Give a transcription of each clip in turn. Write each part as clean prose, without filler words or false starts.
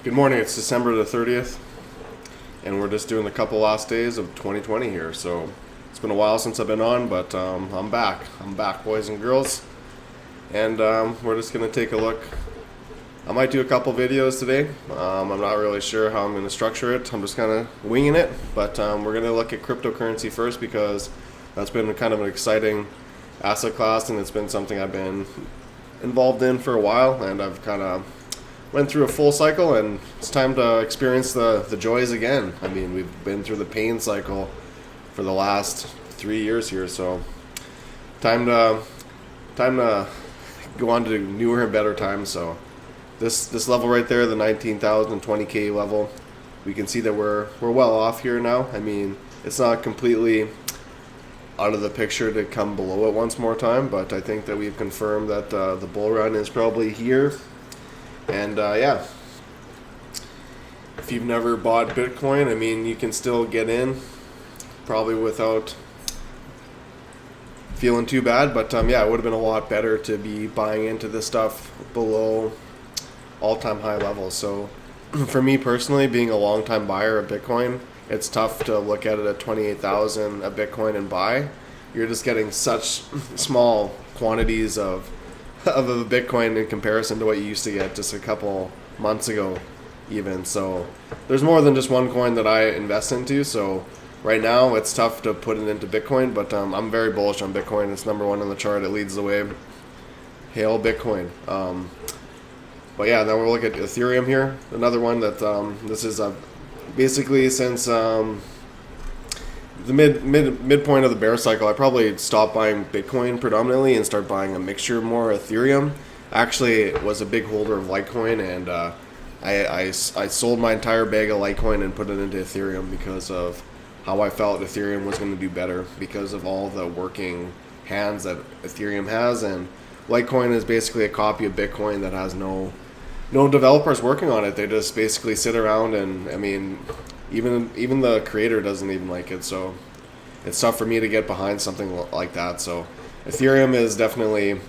Good morning. It's December the 30th, and we're just doing a couple last days of 2020 here. So it's been a while since I've been on, but I'm back. I'm back, boys and girls, and we're just gonna take a look. I might do a couple videos today. I'm not really sure how I'm going to structure it. I'm just kind of winging it, but we're going to look at cryptocurrency first because that's been kind of an exciting asset class, and it's been something I've been involved in for a while, and I've kind of went through a full cycle, and it's time to experience the joys again. I mean, we've been through the pain cycle for the last 3 years here, so time to go on to newer and better times. So this level right there, the 19,000 20K level, we can see that we're well off here now. I mean, it's not completely out of the picture to come below it once more time, but I think that we've confirmed that the bull run is probably here. And yeah, if you've never bought Bitcoin, I mean, you can still get in, probably without feeling too bad. But yeah, it would have been a lot better to be buying into this stuff below all-time high levels. So for me personally, being a long-time buyer of Bitcoin, it's tough to look at it at 28,000 a Bitcoin and buy. You're just getting such small quantities of a Bitcoin in comparison to what you used to get just a couple months ago even. So there's more than just one coin that I invest into. So right now it's tough to put it into Bitcoin, but I'm very bullish on Bitcoin. It's number one on the chart. It leads the way. Hail Bitcoin. But yeah, now we'll look at Ethereum here. Another one that this is basically since the midpoint of the bear cycle, I probably stopped buying Bitcoin predominantly and start buying a mixture more Ethereum. Actually, was a big holder of Litecoin, and I sold my entire bag of Litecoin and put it into Ethereum because of how I felt Ethereum was going to do better because of all the working hands that Ethereum has. And Litecoin is basically a copy of Bitcoin that has no developers working on it. They just basically sit around, and I mean, even the creator doesn't even like it. So it's tough for me to get behind something like that. So Ethereum is definitely,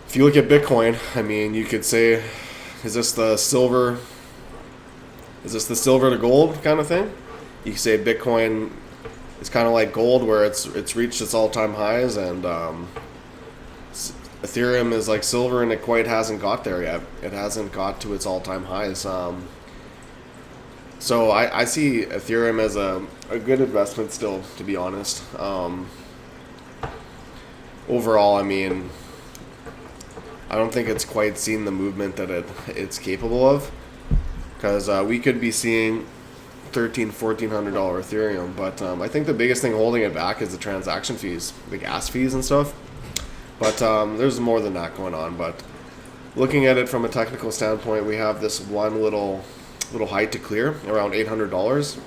if you look at Bitcoin, I mean, you could say, is this the silver to gold kind of thing? You could say Bitcoin is kind of like gold, where it's reached its all-time highs, and Ethereum is like silver, and it quite hasn't got there yet. It hasn't got to its all-time highs. So I see Ethereum as a good investment still, to be honest. Overall, I mean, I don't think it's quite seen the movement that it's capable of, because we could be seeing $1,300, $1,400 Ethereum. But I think the biggest thing holding it back is the transaction fees, the gas fees and stuff. But there's more than that going on. But looking at it from a technical standpoint, we have this one little height to clear around $800,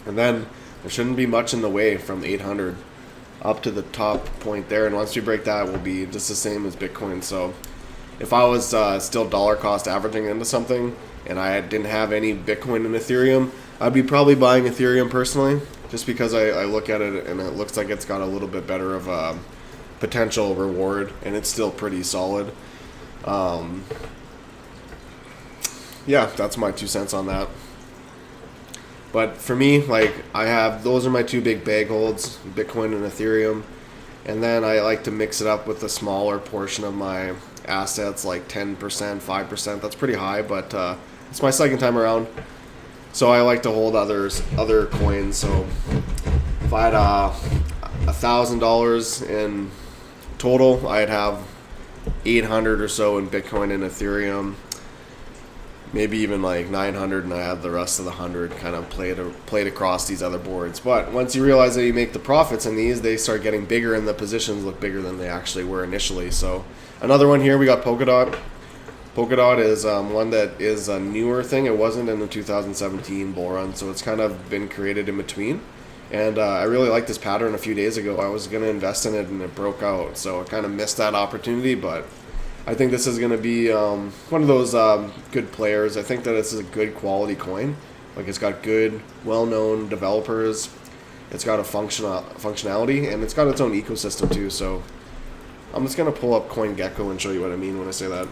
and then there shouldn't be much in the way from 800 up to the top point there. And once we break that, we'll be just the same as Bitcoin. So if I was still dollar cost averaging into something and I didn't have any Bitcoin and Ethereum, I'd be probably buying Ethereum personally, just because I look at it and it looks like it's got a little bit better of a potential reward, and it's still pretty solid. Yeah, that's my 2 cents on that. But for me, like, those are my two big bag holds, Bitcoin and Ethereum. And then I like to mix it up with a smaller portion of my assets, like 10%, 5%. That's pretty high, but it's my second time around. So I like to hold other coins. So if I had $1,000 in total, I'd have 800 or so in Bitcoin and Ethereum. Maybe even like 900, and I have the rest of the 100 kind of played across these other boards. But once you realize that you make the profits in these, they start getting bigger, and the positions look bigger than they actually were initially. So another one here, we got Polkadot. Polkadot is one that is a newer thing. It wasn't in the 2017 bull run, so it's kind of been created in between. And I really liked this pattern a few days ago. I was going to invest in it, and it broke out, so I kind of missed that opportunity. But I think this is going to be one of those good players. I think that this is a good quality coin. Like, it's got good, well-known developers. It's got a functionality, and it's got its own ecosystem too. So I'm just going to pull up CoinGecko and show you what I mean when I say that.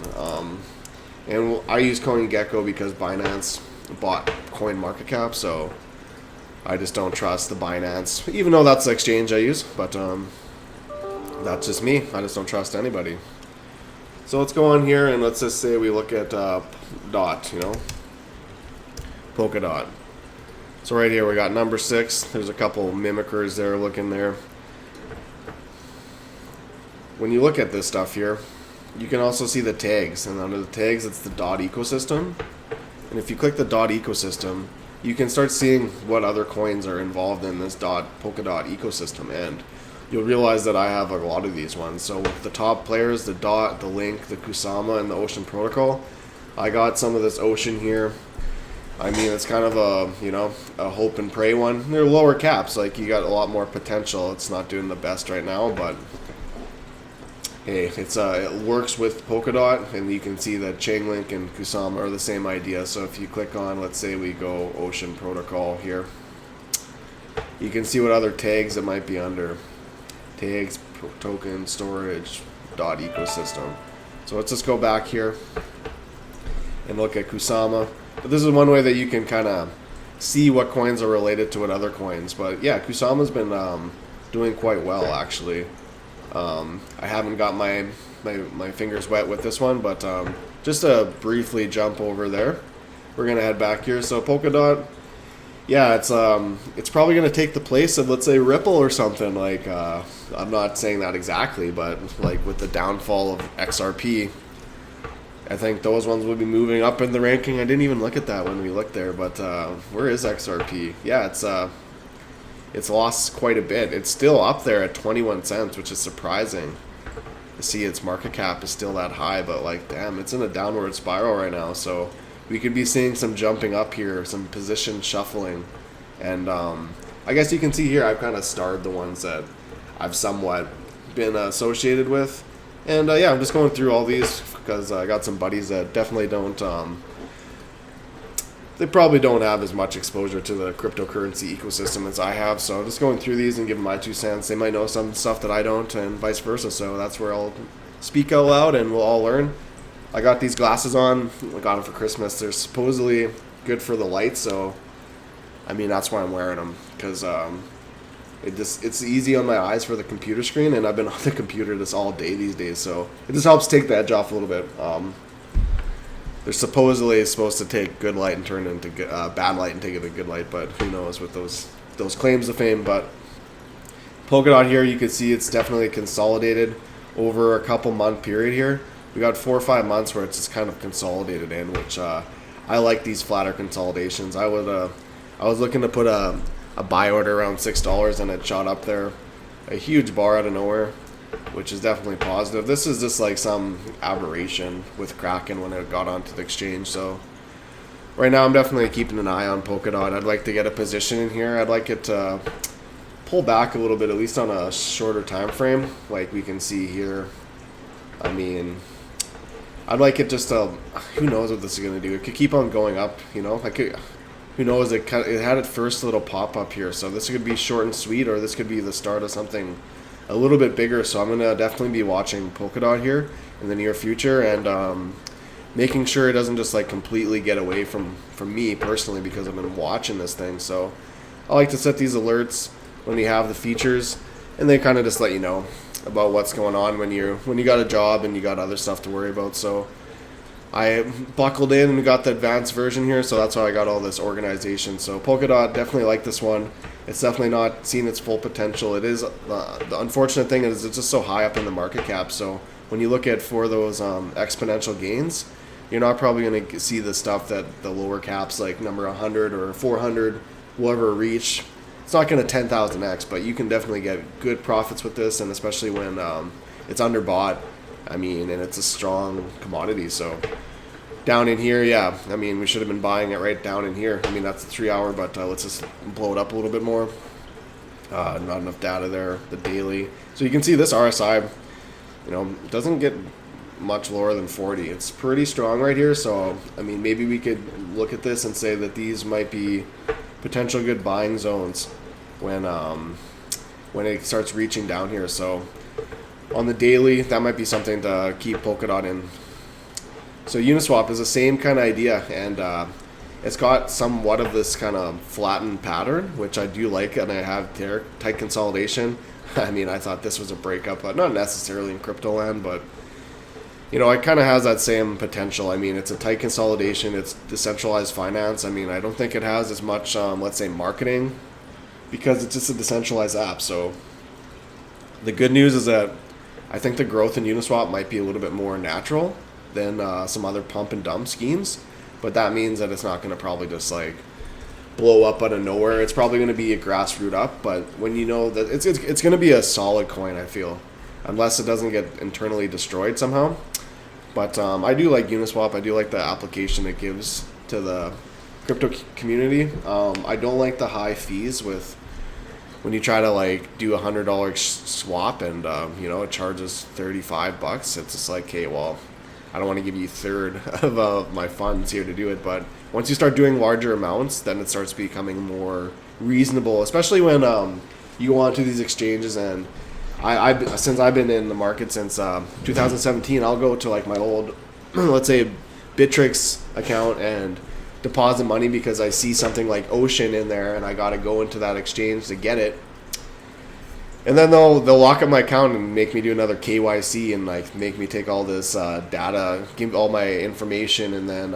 And I use CoinGecko because Binance bought Coin Market Cap, so I just don't trust the Binance, even though that's the exchange I use. But that's just me. I just don't trust anybody. So let's go on here and let's just say we look at DOT, Polkadot. So right here we got number 6. There's a couple mimickers there looking there. When you look at this stuff here, you can also see the tags, and under the tags it's the DOT ecosystem. And if you click the DOT ecosystem, you can start seeing what other coins are involved in this Polkadot ecosystem, and you'll realize that I have a lot of these ones. So with the top players, the DOT, the Link, the Kusama, and the Ocean Protocol, I got some of this Ocean here. I mean, it's kind of a hope and pray one. They're lower caps, like you got a lot more potential. It's not doing the best right now, but hey, it works with Polkadot, and you can see that Chainlink and Kusama are the same idea. So if you click on, let's say we go Ocean Protocol here, you can see what other tags it might be under. Tags, token, storage, DOT ecosystem. So let's just go back here and look at Kusama. But this is one way that you can kind of see what coins are related to what other coins. But yeah, Kusama's been doing quite well, actually. I haven't got my fingers wet with this one, but just to briefly jump over there, we're gonna head back here. So Polkadot, yeah, it's probably gonna take the place of, let's say, Ripple or something. Like I'm not saying that exactly, but like with the downfall of XRP, I think those ones will be moving up in the ranking. I didn't even look at that when we looked there, but where is XRP? Yeah, it's lost quite a bit. It's still up there at 21 cents, which is surprising to see its market cap is still that high, but like, damn, it's in a downward spiral right now. So we could be seeing some jumping up here, some position shuffling. And I guess you can see here I've kind of starred the ones that I've somewhat been associated with. And yeah, I'm just going through all these because I got some buddies that definitely don't they probably don't have as much exposure to the cryptocurrency ecosystem as I have. So I'm just going through these and giving my 2 cents. They might know some stuff that I don't, and vice versa. So that's where I'll speak out loud and we'll all learn. I got these glasses on. I got them for Christmas. They're supposedly good for the light, so I mean that's why I'm wearing them, because it's easy on my eyes for the computer screen, and I've been on the computer this all day these days, so it just helps take the edge off a little bit. They're supposedly supposed to take good light and turn it into bad light and take it to good light, but who knows with those claims to fame. But Polkadot here, you can see it's definitely consolidated over a couple month period here. We got 4 or 5 months where it's just kind of consolidated in, which I like these flatter consolidations. I was looking to put a buy order around $6, and it shot up there, a huge bar out of nowhere, which is definitely positive. This is just like some aberration with Kraken when it got onto the exchange. So right now I'm definitely keeping an eye on Polkadot. I'd like to get a position in here. I'd like it to pull back a little bit, at least on a shorter time frame, like we can see here. I mean, I'd like it just to, who knows what this is going to do. It could keep on going up, like who knows, it had its first little pop up here. So this could be short and sweet, or this could be the start of something a little bit bigger. So I'm going to definitely be watching Polkadot here in the near future, and making sure it doesn't just like completely get away from me personally, because I've been watching this thing. So I like to set these alerts when you have the features, and they kind of just let you know about what's going on when you got a job and you got other stuff to worry about. So I buckled in and got the advanced version here, so that's why I got all this organization. So Polkadot, definitely like this one. It's definitely not seen its full potential. It is the unfortunate thing is it's just so high up in the market cap. So when you look at for those exponential gains, you're not probably going to see the stuff that the lower caps like number 100 or 400 will ever reach. It's not going to 10,000x, but you can definitely get good profits with this, and especially when it's underbought. I mean, and it's a strong commodity. So down in here, yeah, I mean, we should have been buying it right down in here. I mean, that's the 3 hour, but let's just blow it up a little bit more. Not enough data there, the daily. So you can see this RSI, doesn't get much lower than 40. It's pretty strong right here. So, I mean, maybe we could look at this and say that these might be potential good buying zones when it starts reaching down here. So on the daily, that might be something to keep Polkadot in So Uniswap is the same kind of idea, and it's got somewhat of this kind of flattened pattern, which I do like, and I have tight consolidation. I mean, I thought this was a breakup, but not necessarily in crypto land, but you know, it kind of has that same potential. I mean, it's a tight consolidation, it's decentralized finance. I mean, I don't think it has as much, let's say, marketing, because it's just a decentralized app. So the good news is that I think the growth in Uniswap might be a little bit more natural than some other pump and dump schemes, but that means that it's not going to probably just like blow up out of nowhere. It's probably going to be a grassroots up, but when you know that it's going to be a solid coin, I feel, unless it doesn't get internally destroyed somehow. But I do like Uniswap. I do like the application it gives to the crypto community. I don't like the high fees with when you try to like do $100 swap and you know, it charges $35. It's just like, okay, well, I don't want to give you a third of my funds here to do it. But once you start doing larger amounts, then it starts becoming more reasonable, especially when you go onto these exchanges. And I since I've been in the market since 2017, I'll go to like my old, let's say, Bittrex account and deposit money because I see something like Ocean in there and I got to go into that exchange to get it. And then they'll lock up my account and make me do another KYC and like make me take all this data, give all my information, and then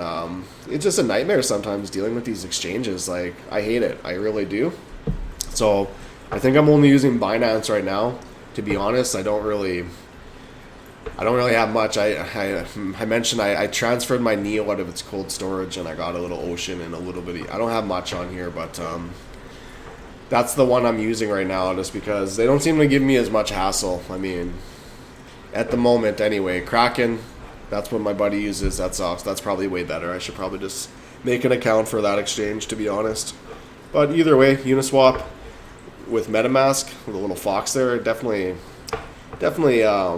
it's just a nightmare sometimes dealing with these exchanges. Like, I hate it, I really do. So I think I'm only using Binance right now. To be honest, I don't really have much. I mentioned I transferred my Neo out of its cold storage and I got a little Ocean and a little bit. I don't have much on here, but that's the one I'm using right now, just because they don't seem to give me as much hassle. I mean, at the moment anyway. Kraken, that's what my buddy uses. That's probably way better. I should probably just make an account for that exchange, to be honest. But either way, Uniswap with MetaMask, with a little fox there, definitely, I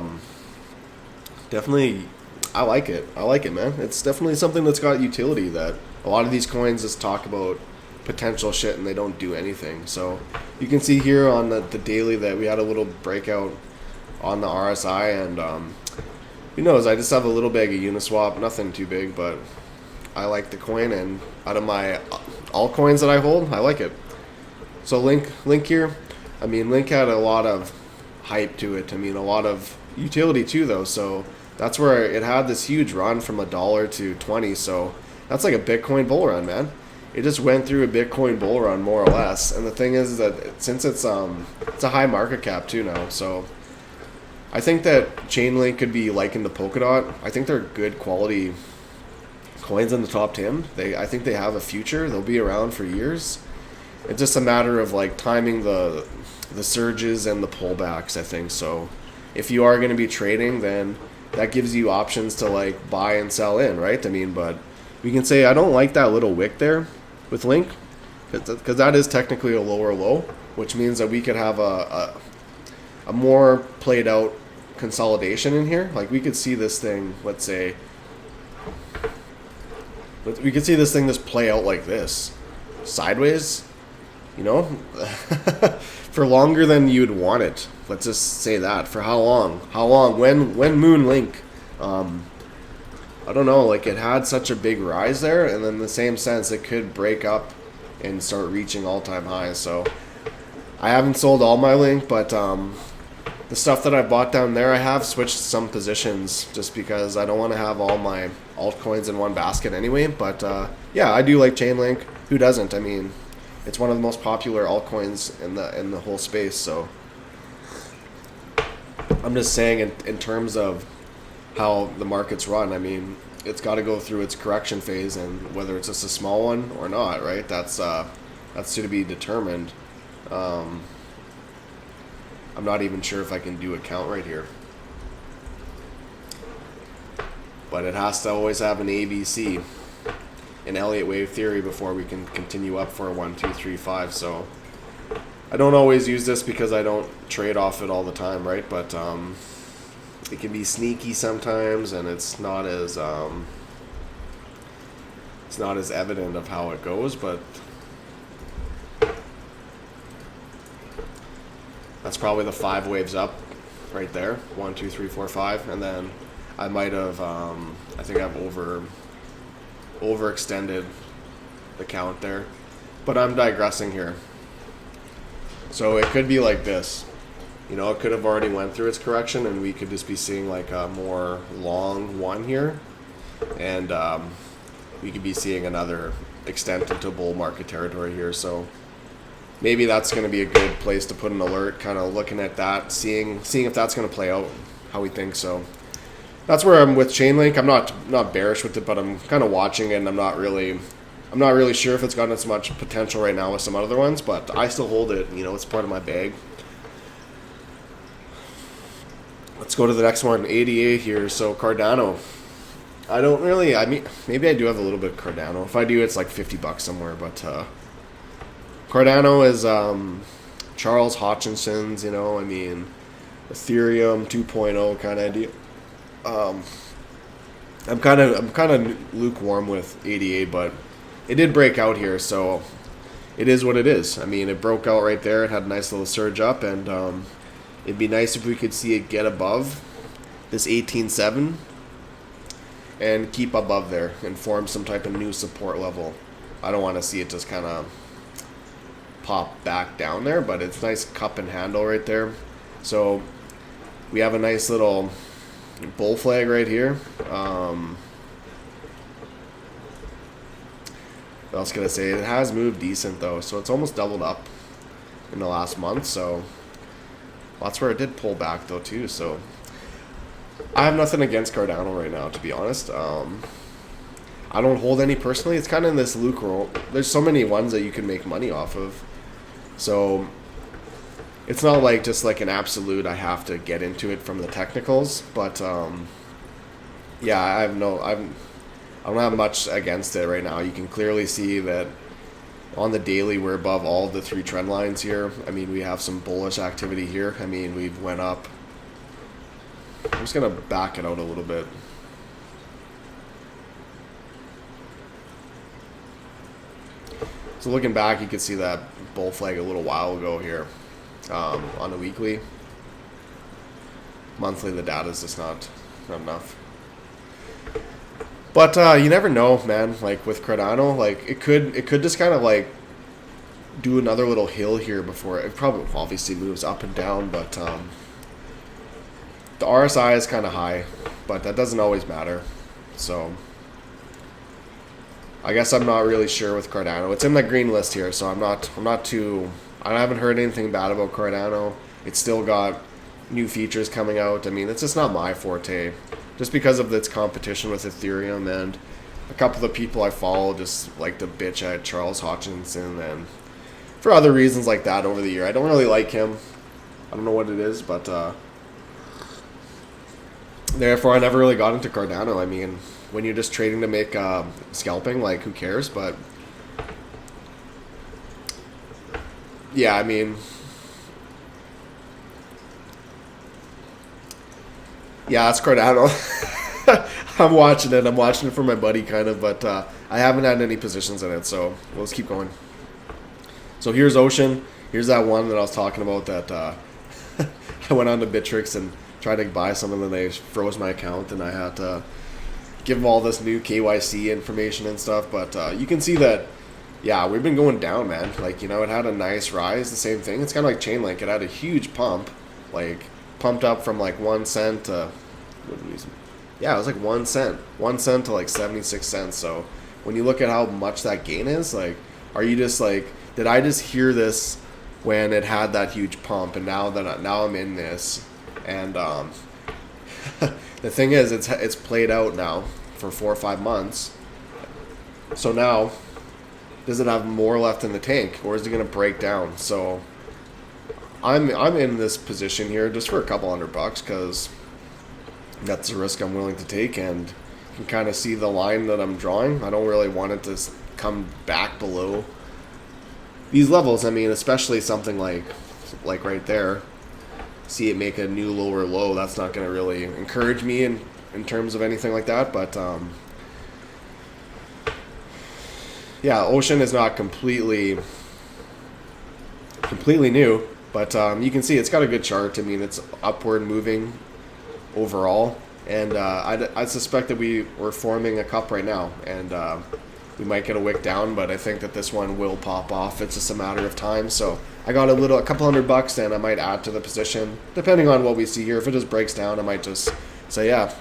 like it. I like it, man. It's definitely something that's got utility that a lot of these coins just talk about potential shit and they don't do anything. So you can see here on the daily that we had a little breakout on the RSI, and who knows, I just have a little bag of Uniswap, nothing too big, but I like the coin, and out of my altcoins that I hold, I like it. So Link here, I mean, Link had a lot of hype to it. I mean, a lot of utility too, though. So that's where it had this huge run from $1 to 20. So that's like a Bitcoin bull run, man. It just went through a Bitcoin bull run more or less. And the thing is that since it's a high market cap too now, so I think that Chainlink could be likened to Polkadot. I think they're good quality coins in the top 10. I think they have a future. They'll be around for years. It's just a matter of like timing the surges and the pullbacks, I think. So if you are going to be trading, then that gives you options to like buy and sell in, right? I mean, but we can say I don't like that little wick there with Link, because that is technically a lower low, which means that we could have a more played out consolidation in here. Like, we could see this thing, let's say, we could see this thing just play out like this, sideways, you know, for longer than you'd want it. Let's just say that. For how long? How long? When Moon Link? I don't know, like, it had such a big rise there, and then in the same sense, it could break up and start reaching all-time highs. So I haven't sold all my Link, but the stuff that I bought down there, I have switched some positions just because I don't want to have all my altcoins in one basket anyway. But yeah, I do like Chainlink. Who doesn't? I mean, it's one of the most popular altcoins in the whole space. So I'm just saying, in terms of how the markets run, I mean, it's got to go through its correction phase, and whether it's just a small one or not, right? That's to be determined. I'm not even sure if I can do a count right here, but it has to always have an ABC, an Elliott wave theory, before we can continue up for a 1, 2, 3, 5. So I don't always use this because I don't trade off it all the time, right? But it can be sneaky sometimes, and it's not as evident of how it goes. But that's probably the 5 waves up right there. 1, 2, 3, 4, 5, and then I might have, I think I've overextended the count there. But I'm digressing here. So it could be like this. You know, it could have already went through its correction, and we could just be seeing like a more long one here. And we could be seeing another extent into bull market territory here. So maybe that's going to be a good place to put an alert, kind of looking at that, seeing if that's going to play out how we think. So that's where I'm with Chainlink. I'm not bearish with it, but I'm kind of watching it, and I'm not really sure if it's got as much potential right now with some other ones, but I still hold it. You know, it's part of my bag. Let's go to the next one, ADA here. So Cardano. I mean, maybe I do have a little bit of Cardano. If I do, it's like $50 somewhere, but Cardano is Charles Hutchinson's, you know, I mean, Ethereum 2.0 kind of idea. I'm kind of lukewarm with ADA, but it did break out here, so it is what it is. I mean, it broke out right there. It had a nice little surge up, and it'd be nice if we could see it get above this 18.7 and keep above there and form some type of new support level. I don't want to see it just kind of pop back down there, but it's nice cup and handle right there. So we have a nice little bull flag right here. What else can I say? It has moved decent though, so it's almost doubled up in the last month. So that's where it did pull back though too. So I have nothing against Cardano right now, to be honest. I don't hold any personally. It's kind of in this lukewarm. There's so many ones that you can make money off of. So it's not like just like an absolute I have to get into it from the technicals. But yeah, I don't have much against it right now. You can clearly see that on the daily we're above all the three trend lines here. I mean, we have some bullish activity here. I mean, we've went up. I'm just going to back it out a little bit. So looking back, you can see that bull flag a little while ago here on the weekly. Monthly, the data is just not enough. But you never know, man. Like with Cardano, like it could just kind of like do another little hill here before it probably obviously moves up and down, but the RSI is kind of high, but that doesn't always matter. So I guess I'm not really sure with Cardano. It's in the green list here, so I'm not too. I haven't heard anything bad about Cardano. It's still got new features coming out. I mean, it's just not my forte, just because of its competition with Ethereum, and a couple of people I follow just like to bitch at Charles Hutchinson, and for other reasons like that over the year. I don't really like him. I don't know what it is, but therefore I never really got into Cardano. I mean, when you're just trading to make scalping, like who cares? But yeah, I mean, yeah, that's Cardano. I'm watching it. I'm watching it for my buddy, kind of, but I haven't had any positions in it, so let's keep going. So here's Ocean. Here's that one that I was talking about that I went on to Bittrex and tried to buy some, and then they froze my account, and I had to give them all this new KYC information and stuff. But you can see that, yeah, we've been going down, man. Like, you know, it had a nice rise, the same thing. It's kind of like Chainlink. It had a huge pump, like pumped up from like 1 cent to, yeah, it was like 1 cent. 1 cent to like 76 cents. So when you look at how much that gain is, like, are you just like, did I just hear this when it had that huge pump, and now I'm in this, and the thing is, it's played out now for 4 or 5 months. So now, does it have more left in the tank, or is it going to break down? So I'm in this position here just for a couple $100, because that's the risk I'm willing to take, and you can kind of see the line that I'm drawing. I don't really want it to come back below these levels. I mean, especially something like right there. See it make a new lower low. That's not going to really encourage me in terms of anything like that. But yeah, Ocean is not completely new, but you can see it's got a good chart. I mean, it's upward moving overall. And I suspect that we're forming a cup right now, and we might get a wick down, but I think that this one will pop off. It's just a matter of time. So I got a couple $100, and I might add to the position depending on what we see here. If it just breaks down, I might just say, yeah,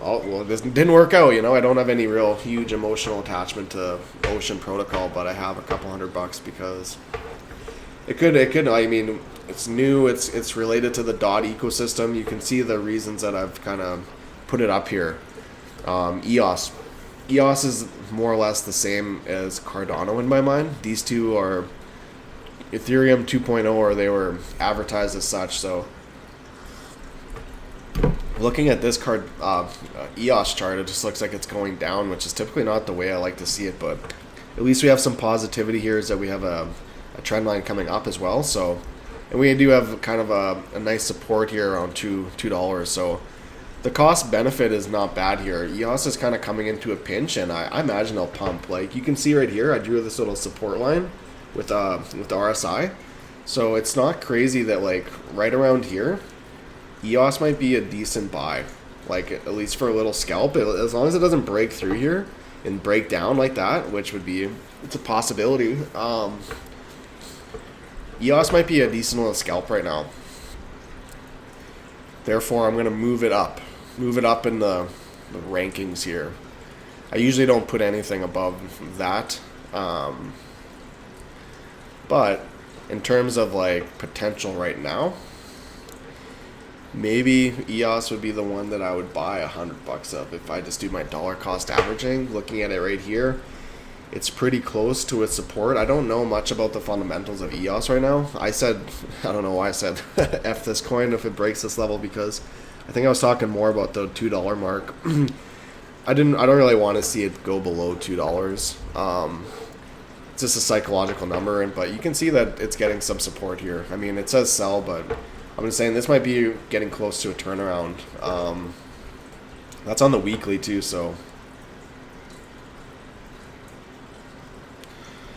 well, this didn't work out. I don't have any real huge emotional attachment to Ocean Protocol, but I have a couple $100 because it could. I mean, it's new. It's related to the DOT ecosystem. You can see the reasons that I've kind of put it up here. EOS. EOS is more or less the same as Cardano in my mind. These two are Ethereum 2.0, or they were advertised as such. So looking at this EOS chart, it just looks like it's going down, which is typically not the way I like to see it, but at least we have some positivity here, is that we have a trend line coming up as well. So, and we do have kind of a nice support here around $2. So the cost benefit is not bad here. EOS is kind of coming into a pinch, and I imagine they'll pump. Like you can see right here, I drew this little support line with the RSI. So it's not crazy that like right around here, EOS might be a decent buy, like at least for a little scalp, as long as it doesn't break through here and break down like that, which would be, it's a possibility. EOS might be a decent little scalp right now. Therefore, I'm going to move it up in the rankings here. I usually don't put anything above that. But in terms of like potential right now, maybe EOS would be the one that I would buy $100 of if I just do my dollar cost averaging. Looking at it right here, it's pretty close to its support. I don't know much about the fundamentals of EOS right now. I don't know why I said F this coin if it breaks this level, because I think I was talking more about the $2 mark. I don't really want to see it go below $2. It's just a psychological number, but you can see that it's getting some support here. I mean, it says sell, but I'm just saying this might be getting close to a turnaround. That's on the weekly too, so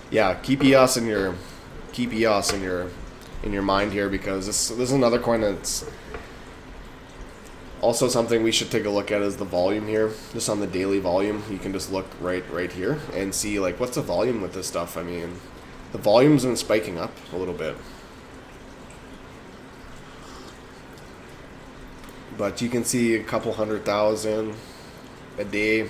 yeah, keep EOS in your mind here, because this is another coin that's also something we should take a look at, is the volume here. Just on the daily volume, you can just look right here and see like what's the volume with this stuff. I mean, the volume's been spiking up a little bit, but you can see a couple 100,000 a day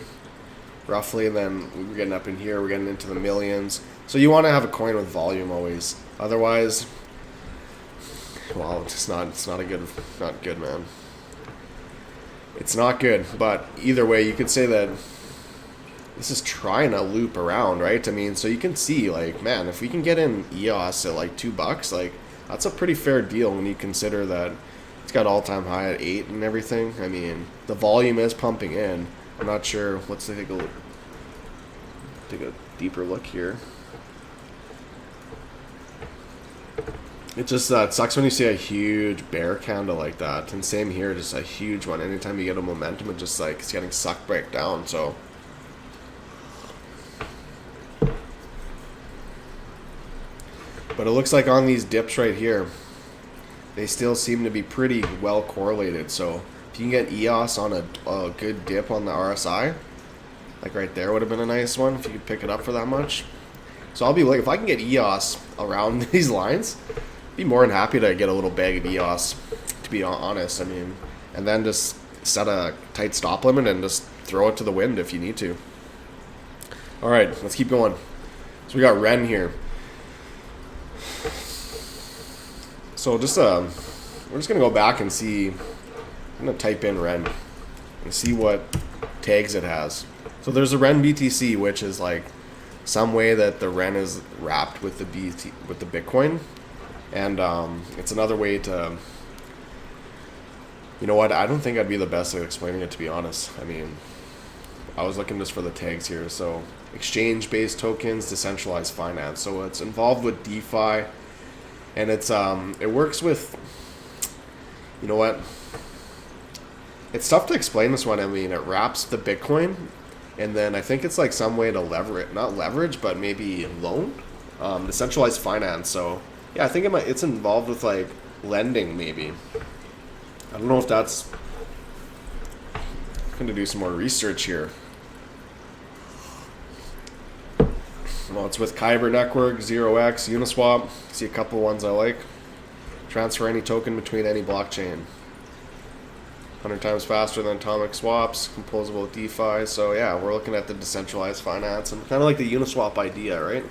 roughly, and then we're getting up in here, we're getting into the millions. So you want to have a coin with volume always. Otherwise, well, it's not good, man. It's not good. But either way, you could say that this is trying to loop around, right? I mean, so you can see, like, man, if we can get in EOS at like $2, like that's a pretty fair deal when you consider that it's got all-time high at 8 and everything. I mean, the volume is pumping in. I'm not sure. Let's take a deeper look here. It just it sucks when you see a huge bear candle like that, and same here, just a huge one. Anytime you get a momentum, it just like it's getting sucked right down. So but it looks like on these dips right here, they still seem to be pretty well correlated. So if you can get EOS on a good dip on the RSI, like right there would have been a nice one if you could pick it up for that much. So I'll be like, if I can get EOS around these lines, be more than happy to get a little bag of EOS, to be honest. I mean, and then just set a tight stop limit and just throw it to the wind if you need to. All right, let's keep going. So we got Ren here. So just we're just gonna go back and see. I'm gonna type in Ren and see what tags it has. So there's a Ren BTC, which is like some way that the Ren is wrapped with the Bitcoin. And it's another way to, you know what, I don't think I'd be the best at explaining it, to be honest. I mean, I was looking just for the tags here. So exchange-based tokens, decentralized finance. So it's involved with DeFi, and it's it works with, you know what, it's tough to explain this one. I mean, it wraps the Bitcoin, and then I think it's like some way to leverage, not leverage, but maybe loan, decentralized finance. So yeah, I think it's involved with like lending, maybe. I don't know if that's going to do some more research here. Well, it's with Kyber Network, 0x, Uniswap. See a couple ones I like. Transfer any token between any blockchain. 100 times faster than atomic swaps, composable with DeFi. So yeah, we're looking at the decentralized finance and kind of like the Uniswap idea, right?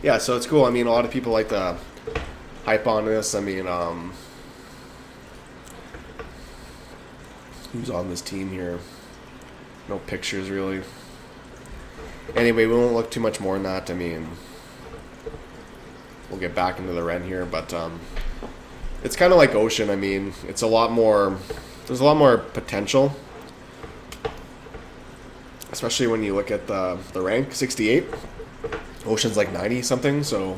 Yeah, so it's cool. I mean, a lot of people like to hype on this. I mean, who's on this team here? No pictures really. Anyway, we won't look too much more than that. I mean, we'll get back into the ren here, but it's kind of like Ocean. I mean, it's a lot more. There's a lot more potential, especially when you look at the rank 68. Ocean's like 90 something. So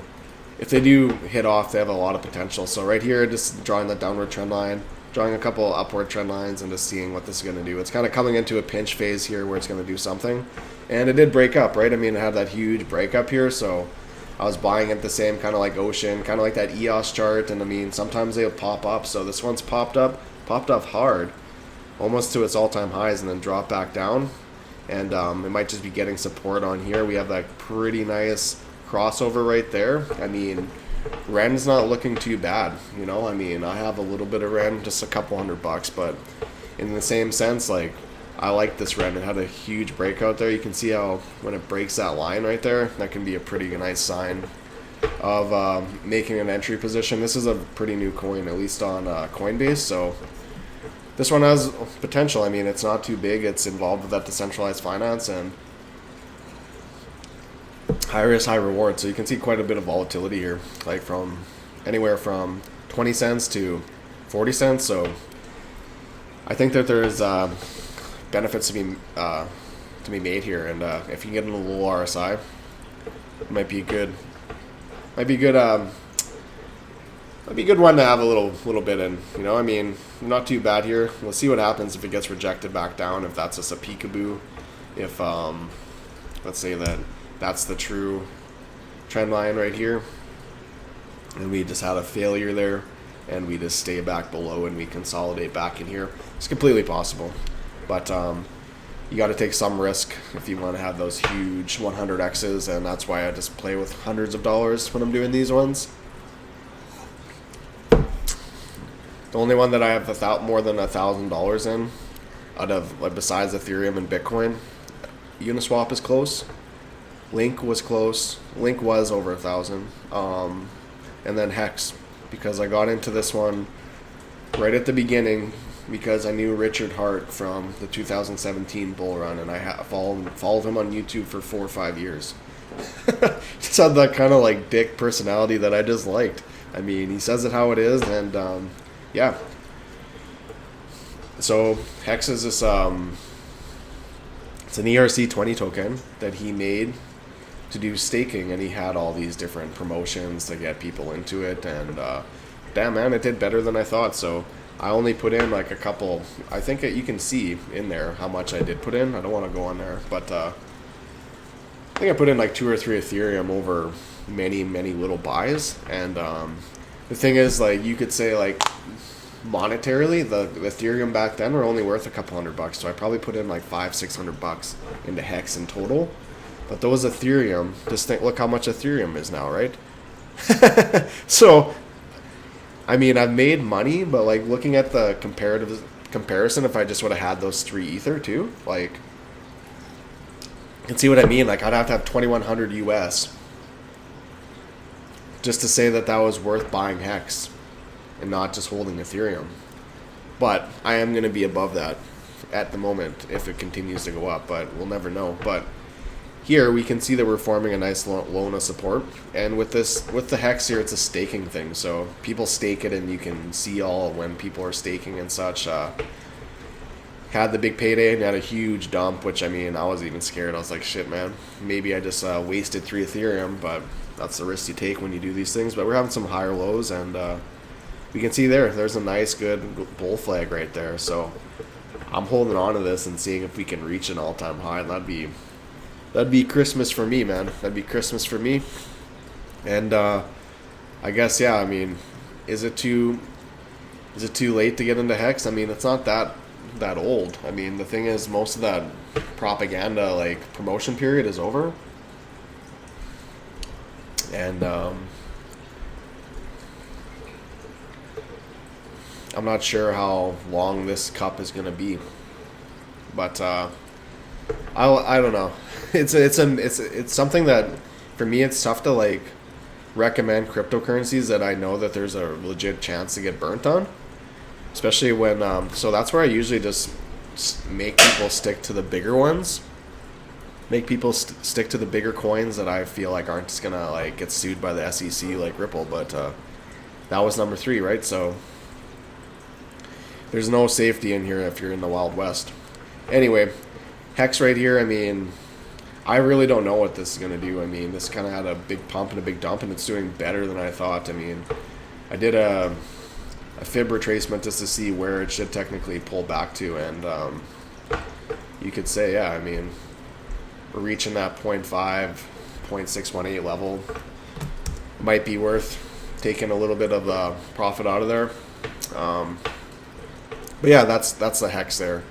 if they do hit off, they have a lot of potential. So right here, just drawing the downward trend line, drawing a couple upward trend lines, and just seeing what this is going to do. It's kind of coming into a pinch phase here where it's going to do something. And it did break up, right? I mean, it had that huge breakup here, so I was buying it the same, kind of like Ocean, kind of like that EOS chart. And I mean, sometimes they'll pop up. So this one's popped up hard, almost to its all-time highs, and then drop back down. And it might just be getting support on here. We have that pretty nice crossover right there. I mean, Ren's not looking too bad, you know. I mean, I have a little bit of Ren, just a couple $100, but in the same sense, like, I like this Ren. It had a huge breakout there. You can see how when it breaks that line right there, that can be a pretty nice sign of making an entry position. This is a pretty new coin, at least on Coinbase, so this one has potential. I mean, it's not too big. It's involved with that decentralized finance and high risk, high reward. So you can see quite a bit of volatility here, like from anywhere from 20 cents to 40 cents. So I think that there's benefits to be made here, and if you get in a little RSI, it might be a good one to have a little bit in. You know, I mean, not too bad here. We'll see what happens if it gets rejected back down. If that's just a peekaboo, if let's say that's the true trend line right here, and we just had a failure there, and we just stay back below and we consolidate back in here. It's completely possible, but you got to take some risk if you want to have those huge 100x's, and that's why I just play with hundreds of dollars when I'm doing these ones. The only one that I have more than $1,000 in, out of, like, besides Ethereum and Bitcoin, Uniswap is close. Link was close. Link was over 1,000. And then Hex, because I got into this one right at the beginning because I knew Richard Hart from the 2017 bull run, and I followed him on YouTube for 4 or 5 years. Just had that kind of like dick personality that I just liked. I mean, he says it how it is, and yeah. So Hex is this it's an ERC20 token that he made to do staking, and he had all these different promotions to get people into it, and damn man, it did better than I thought. So I only put in like a couple. I think you can see in there how much I did put in. I don't want to go on there, but I think I put in like 2 or 3 Ethereum over many little buys. And the thing is, like, you could say, like, monetarily, the Ethereum back then were only worth a couple $100, so I probably put in like $500-600 into Hex in total. But those Ethereum, just look how much Ethereum is now, right? So I mean, I've made money, but like looking at the comparison, if I just would have had those 3 Ether too, like, you can see what I mean. Like, I'd have to have 2,100 US just to say that that was worth buying Hex and not just holding Ethereum. But I am going to be above that at the moment if it continues to go up, but we'll never know. But here we can see that we're forming a nice loan of support, and with the Hex here, it's a staking thing, so people stake it, and you can see all when people are staking and such. Had the big payday and had a huge dump, which, I mean, I was even scared. I was like, shit, man, maybe I just wasted 3 Ethereum, but that's the risk you take when you do these things. But we're having some higher lows, and we can see there's a nice good bull flag right there. So I'm holding on to this and seeing if we can reach an all-time high. That'd be Christmas for me, man. That'd be Christmas for me. And I guess, yeah, I mean, is it too Is it too late to get into Hex? I mean, it's not that old. I mean, the thing is, most of that propaganda, like, promotion period is over. And I'm not sure how long this cup is going to be. But I don't know. It's something that, for me, it's tough to, like, recommend cryptocurrencies that I know that there's a legit chance to get burnt on. Especially when, so that's where I usually just make people stick to the bigger ones. Make people stick to the bigger coins that I feel like aren't just gonna, like, get sued by the SEC like Ripple. But that was number 3, right? So there's no safety in here if you're in the Wild West. Anyway, Hex right here, I mean, I really don't know what this is going to do. I mean, this kind of had a big pump and a big dump, and it's doing better than I thought. I mean, I did a fib retracement just to see where it should technically pull back to, and you could say, yeah, I mean, we're reaching that 0.5, 0.618 level. Might be worth taking a little bit of the profit out of there. But yeah, that's the Hex there.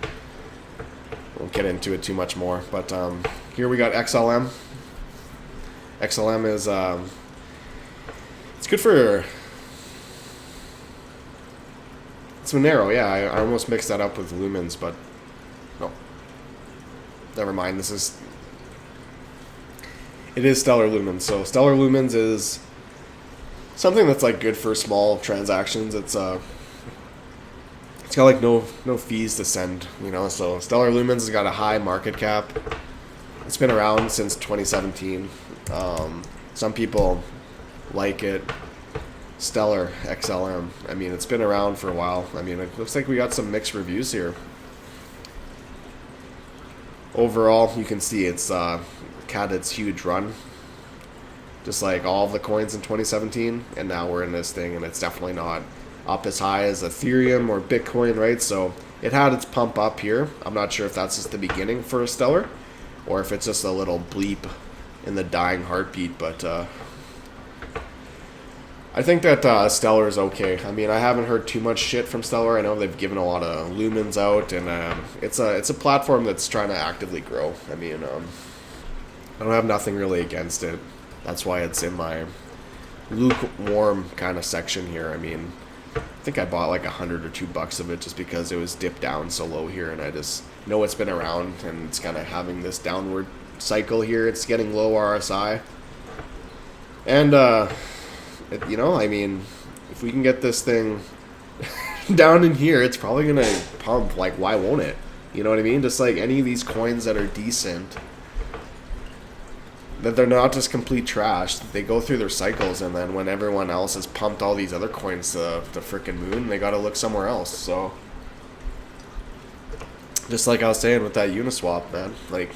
Won't get into it too much more, but here we got XLM. XLM is it's good for, it's Monero. Yeah, I almost mixed that up with Lumens, but no, never mind. It is Stellar Lumens. So Stellar Lumens is something that's, like, good for small transactions. It's got, like, no fees to send, you know. So Stellar Lumens has got a high market cap. It's been around since 2017. Some people like it. Stellar XLM. I mean, it's been around for a while. I mean, it looks like we got some mixed reviews here. Overall, you can see it's had its huge run, just like all of the coins in 2017, and now we're in this thing, and it's definitely not up as high as Ethereum or Bitcoin, right? So it had its pump up here. I'm not sure if that's just the beginning for a Stellar, or if it's just a little bleep in the dying heartbeat, but I think that Stellar is okay. I mean, I haven't heard too much shit from Stellar. I know they've given a lot of Lumens out, and it's a platform that's trying to actively grow. I mean, I don't have nothing really against it. That's why it's in my lukewarm kind of section here. I mean, I think I bought like $100 or $2 of it just because it was dipped down so low here, and I just know it's been around and it's kind of having this downward cycle here. It's getting low RSI, and you know, I mean, if we can get this thing down in here, it's probably gonna pump. Like, why won't it? You know what I mean? Just like any of these coins that are decent, that they're not just complete trash. They go through their cycles, and then when everyone else has pumped all these other coins to the frickin' moon, they gotta look somewhere else. So, just like I was saying with that Uniswap, man, like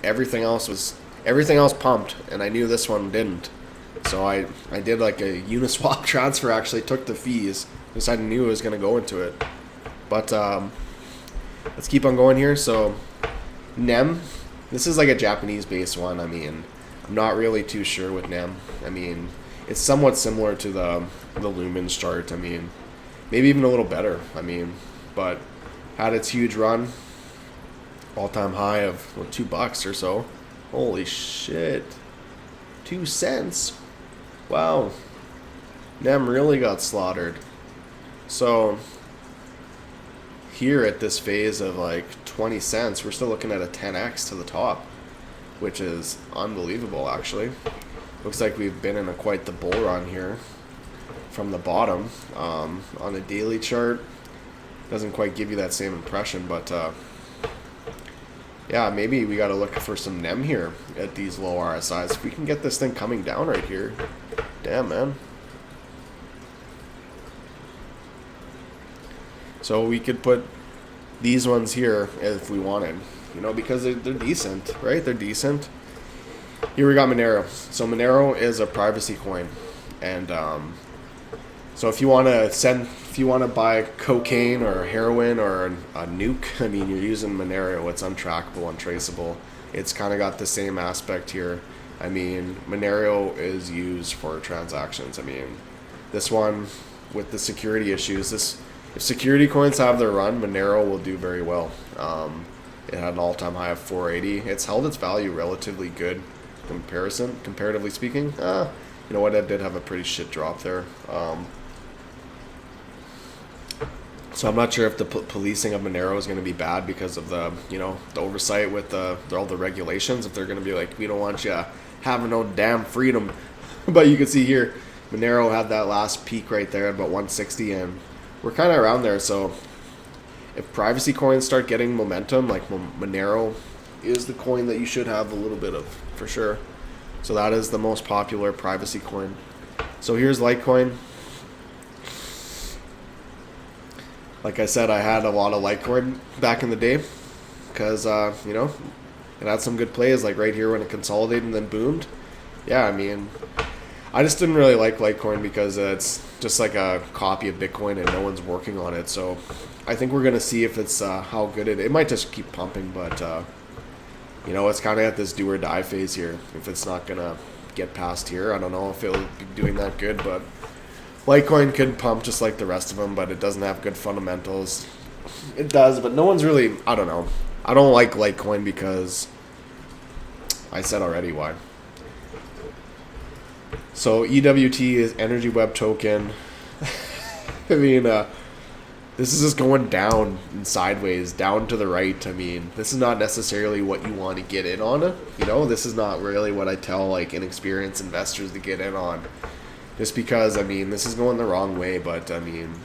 everything else pumped, and I knew this one didn't. So I did like a Uniswap transfer. Actually took the fees because I knew it was gonna go into it. But let's keep on going here. So NEM. This is like a Japanese-based one. I mean, I'm not really too sure with NEM. I mean, it's somewhat similar to the Lumens chart. I mean, maybe even a little better. I mean, but had its huge run, all-time high of $2 or so. Holy shit, 2 cents. Wow, NEM really got slaughtered. So here at this phase of like 20 cents, we're still looking at a 10x to the top, which is unbelievable. Actually, looks like we've been in quite the bull run here from the bottom. On a daily chart, doesn't quite give you that same impression, but yeah, maybe we got to look for some NEM here at these low RSIs. If we can get this thing coming down right here, damn, man. So we could put these ones here if we wanted, you know, because they're decent, right? They're decent. Here we got Monero. So Monero is a privacy coin, and so if you want to buy cocaine or heroin or a nuke, I mean, you're using Monero. It's untrackable, untraceable. It's kind of got the same aspect here. I mean, Monero is used for transactions. I mean, this one with the security issues, if security coins have their run, Monero will do very well. It had an all-time high of 480. It's held its value relatively good comparatively speaking. You know what? It did have a pretty shit drop there. So I'm not sure if the policing of Monero is going to be bad because of the, you know, the oversight with all the regulations. If they're going to be like, we don't want you having no damn freedom. But you can see here, Monero had that last peak right there at about 160, and we're kind of around there. So if privacy coins start getting momentum, like Monero is the coin that you should have a little bit of, for sure. So that is the most popular privacy coin. So here's Litecoin. Like I said, I had a lot of Litecoin back in the day because, you know, it had some good plays, like right here when it consolidated and then boomed. Yeah, I mean, I just didn't really like Litecoin because it's just like a copy of Bitcoin and no one's working on it. So I think we're going to see if it's how good it might just keep pumping, but, you know, it's kind of at this do or die phase here. If it's not going to get past here, I don't know if it'll be doing that good, but Litecoin could pump just like the rest of them, but it doesn't have good fundamentals. It does, but no one's really, I don't know. I don't like Litecoin because I said already why. So EWT is Energy Web Token. I mean, this is just going down and sideways, down to the right. I mean, this is not necessarily what you want to get in on. You know, this is not really what I tell like inexperienced investors to get in on. Just because, I mean, this is going the wrong way, but, I mean,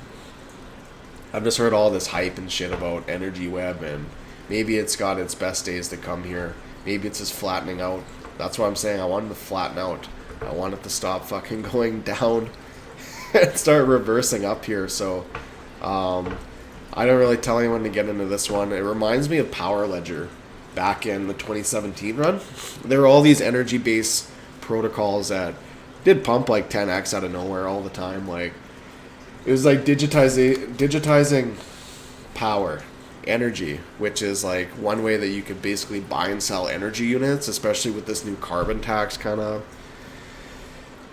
I've just heard all this hype and shit about Energy Web, and maybe it's got its best days to come here. Maybe it's just flattening out. That's what I'm saying. I want it to flatten out. I want it to stop fucking going down and start reversing up here. So, I don't really tell anyone to get into this one. It reminds me of Power Ledger back in the 2017 run. There were all these energy-based protocols that did pump like 10x out of nowhere all the time. Like, it was like digitizing power, energy, which is like one way that you could basically buy and sell energy units, especially with this new carbon tax kind of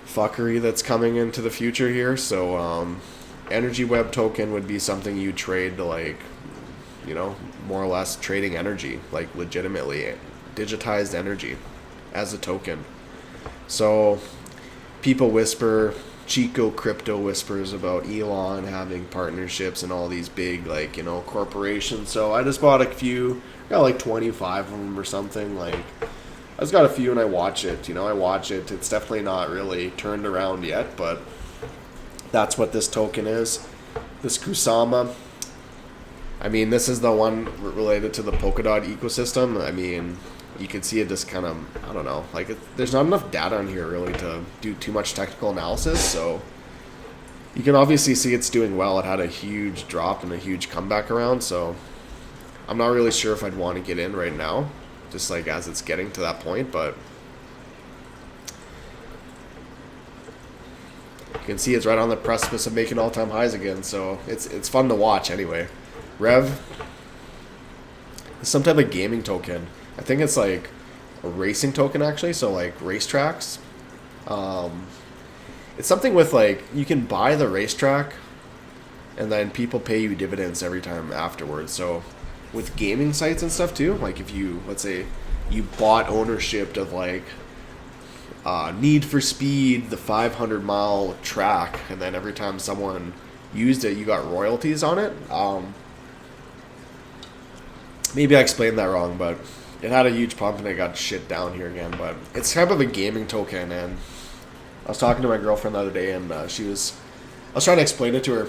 fuckery that's coming into the future here. So Energy Web Token would be something you trade to, like, you know, more or less trading energy, like legitimately digitized energy as a token. So people whisper, Chico Crypto whispers about Elon having partnerships and all these big, like, you know, corporations. So I just bought a few, got like 25 of them or something. Like, I just got a few and I watch it, you know, I watch it. It's definitely not really turned around yet, but that's what this token is. This Kusama, I mean, this is the one related to the Polkadot ecosystem. I mean, you can see it just kind of, I don't know, like, there's not enough data on here really to do too much technical analysis. So you can obviously see it's doing well. It had a huge drop and a huge comeback around. So I'm not really sure if I'd want to get in right now, just like as it's getting to that point. But you can see it's right on the precipice of making all-time highs again. So it's fun to watch anyway. Rev is some type of gaming token. I think it's like a racing token actually, so like racetracks. It's something with like, you can buy the racetrack and then people pay you dividends every time afterwards. So with gaming sites and stuff too, like if you, let's say you bought ownership of like Need for Speed, the 500-mile track, and then every time someone used it, you got royalties on it. Maybe I explained that wrong, but it had a huge pump and it got shit down here again. But it's kind of a gaming token, and I was talking to my girlfriend the other day, and I was trying to explain it to her.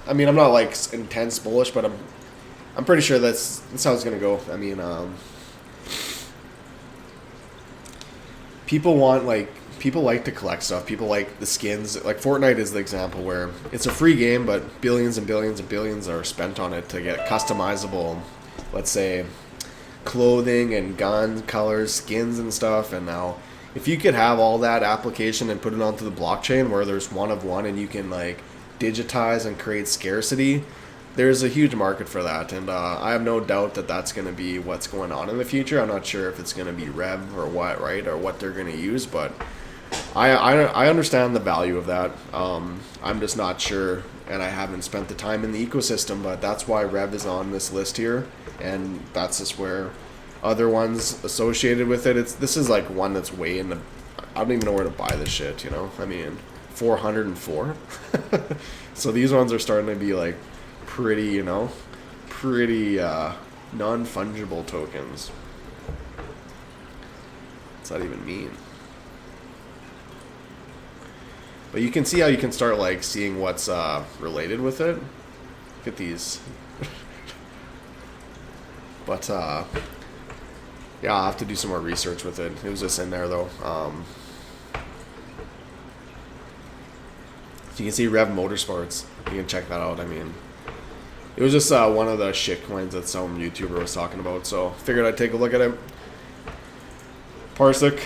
I mean, I'm not like intense bullish, but I'm pretty sure that's how it's gonna go. I mean, people like to collect stuff. People like the skins. Like Fortnite is the example where it's a free game, but billions and billions and billions are spent on it to get customizable, let's say, clothing and gun colors, skins and stuff. And now if you could have all that application and put it onto the blockchain where there's one of one and you can like digitize and create scarcity, there's a huge market for that. And I have no doubt that that's going to be what's going on in the future. I'm not sure if it's going to be Rev or what, right, or what they're going to use, but I understand the value of that. I'm just not sure and I haven't spent the time in the ecosystem, but that's why Rev is on this list here, and that's just where other ones associated with it. This is like one that's way in the. I don't even know where to buy this shit. You know, I mean, 404. So these ones are starting to be like pretty, you know, pretty non-fungible tokens. What's that even mean? But you can see how you can start like seeing what's related with it. Look at these. But yeah, I'll have to do some more research with it. It was just in there though. So you can see Rev Motorsports. You can check that out. I mean, it was just one of the shit coins that some YouTuber was talking about. So figured I'd take a look at it. Parsec,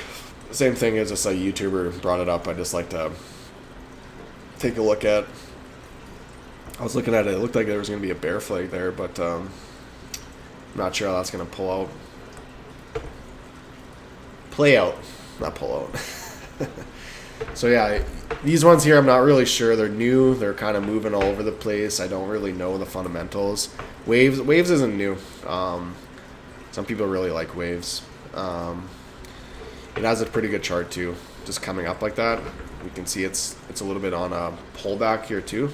same thing as just a YouTuber brought it up. I just like to take a look at. I was looking at it. It looked like there was going to be a bear flag there, but I'm not sure how that's going to pull out. Play out, not pull out. So yeah, these ones here, I'm not really sure. They're new. They're kind of moving all over the place. I don't really know the fundamentals. Waves isn't new. Some people really like Waves. It has a pretty good chart too, just coming up like that. You can see it's a little bit on a pullback here too.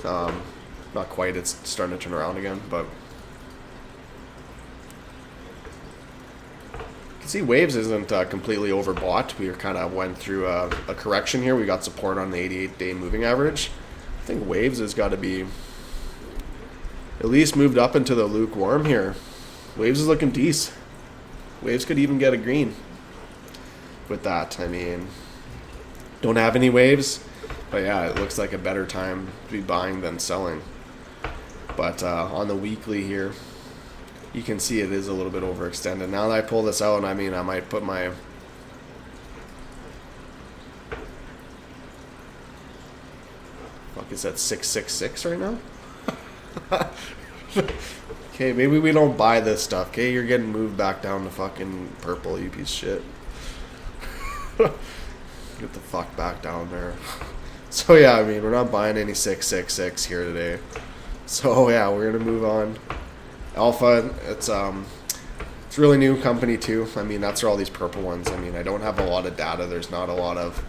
Not quite. It's starting to turn around again, but you can see Waves isn't completely overbought. We kind of went through a correction here. We got support on the 88-day moving average. I think Waves has got to be at least moved up into the lukewarm here. Waves is looking decent. Waves could even get a green with that. I mean, don't have any Waves, but yeah, it looks like a better time to be buying than selling. But on the weekly here, you can see it is a little bit overextended. Now that I pull this out, I mean, I might put my fuck is that 666 right now? Okay, maybe we don't buy this stuff. Okay, you're getting moved back down to fucking purple, you piece of shit. Get the fuck back down there. So yeah, I mean, we're not buying any 666 here today. So yeah, we're gonna move on. Alpha, it's really new company too. I mean, that's where all these purple ones. I mean, I don't have a lot of data. There's not a lot of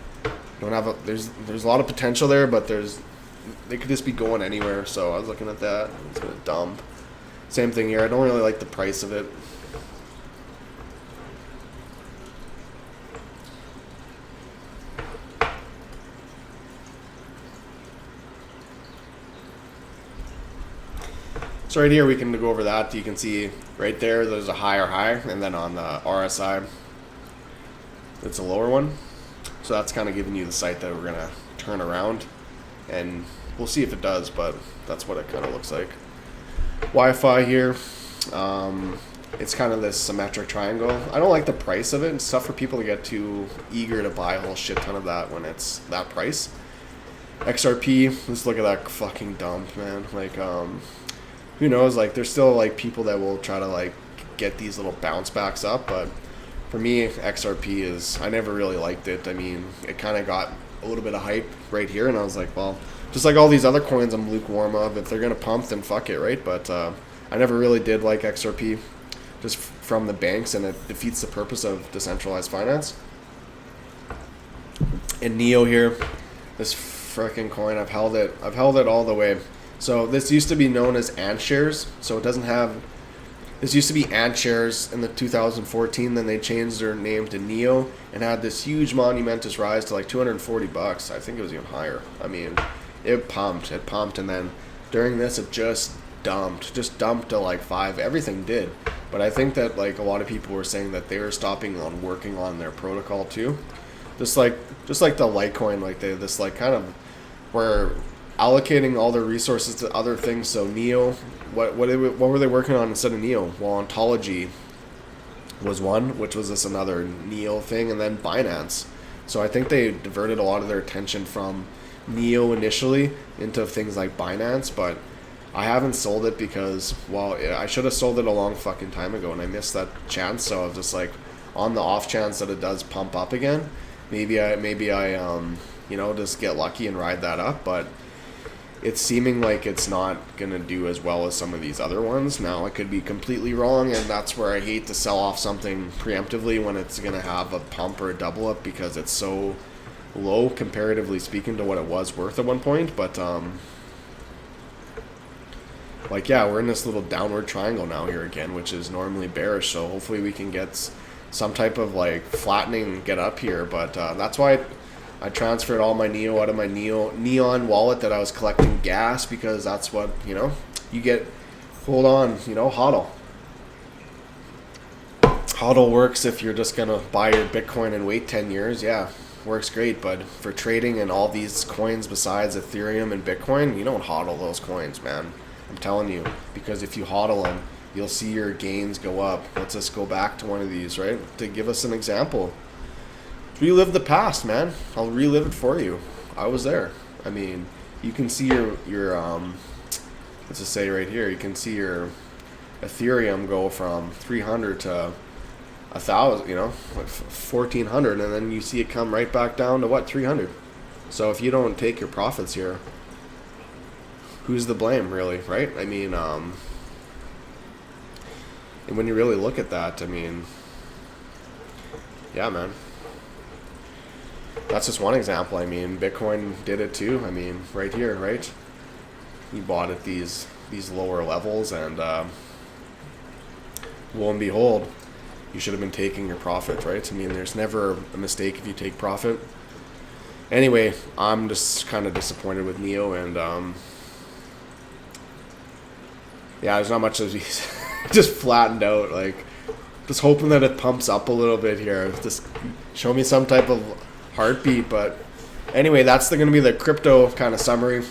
there's a lot of potential there, but they could just be going anywhere. So I was looking at that. It's gonna dump. Same thing here. I don't really like the price of it. So right here we can go over that. You can see right there's a higher high, and then on the RSI it's a lower one. So that's kind of giving you the sight that we're gonna turn around, and we'll see if it does, but that's what it kind of looks like. Wi-Fi here, it's kind of this symmetric triangle. I don't like the price of it. It's tough for people to get too eager to buy a whole shit ton of that when it's that price. XRP, let's look at that fucking dump, man. Like, who knows, like, there's still like people that will try to like get these little bounce backs up, but for me, XRP is, I never really liked it. I mean, it kind of got a little bit of hype right here, and I was like, well, just like all these other coins I'm lukewarm of. If they're gonna pump, then fuck it, right? But I never really did like XRP, just from the banks, and it defeats the purpose of decentralized finance. And Neo here, this freaking coin, I've held it all the way. So this used to be known as Ant shares, so it doesn't have. This used to be Ant shares in the 2014. Then they changed their name to Neo and had this huge monumentous rise to like $240. I think it was even higher. I mean, it pumped, and then during this it just dumped to like 5. Everything did, but I think that like a lot of people were saying that they were stopping on working on their protocol too, just like the Litecoin, like this like kind of were allocating all their resources to other things. So Neo, what were they working on instead of Neo? Well, Ontology was one, which was this another Neo thing, and then Binance. So I think they diverted a lot of their attention from Neo initially into things like Binance, but I haven't sold it because, well, I should have sold it a long fucking time ago, and I missed that chance. So I was just like, on the off chance that it does pump up again, maybe I just get lucky and ride that up. But it's seeming like it's not going to do as well as some of these other ones. Now, I could be completely wrong, and that's where I hate to sell off something preemptively when it's going to have a pump or a double up, because it's so low comparatively speaking to what it was worth at one point. But like, yeah, we're in this little downward triangle now here again, which is normally bearish, so hopefully we can get some type of like flattening, get up here. But that's why I transferred all my Neo out of my Neon wallet that I was collecting gas, because that's what, you know, you get. Hold on, you know, HODL. HODL works if you're just going to buy your Bitcoin and wait 10 years. Yeah, works great. But for trading and all these coins besides Ethereum and Bitcoin, you don't HODL those coins, man. I'm telling you. Because if you HODL them, you'll see your gains go up. Let's just go back to one of these, right? To give us an example. Relive the past, man. I'll relive it for you. I was there. I mean, you can see your let's just say right here, you can see your Ethereum go from 300 to 1,000, you know, like 1,400, and then you see it come right back down to what, 300. So if you don't take your profits here, who's the blame, really, right? I mean, and when you really look at that, I mean, yeah, man. That's just one example. I mean, Bitcoin did it too. I mean, right here, right? You bought at these lower levels, and lo and behold, you should have been taking your profit, right? I mean, there's never a mistake if you take profit. Anyway, I'm just kind of disappointed with Neo, and yeah, there's not much of these. Just flattened out, like, just hoping that it pumps up a little bit here. Just show me some type of heartbeat. But anyway, that's going to be the crypto kind of summary.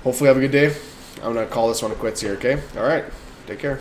Hopefully have a good day. I'm going to call this one quits here, okay? All right, take care.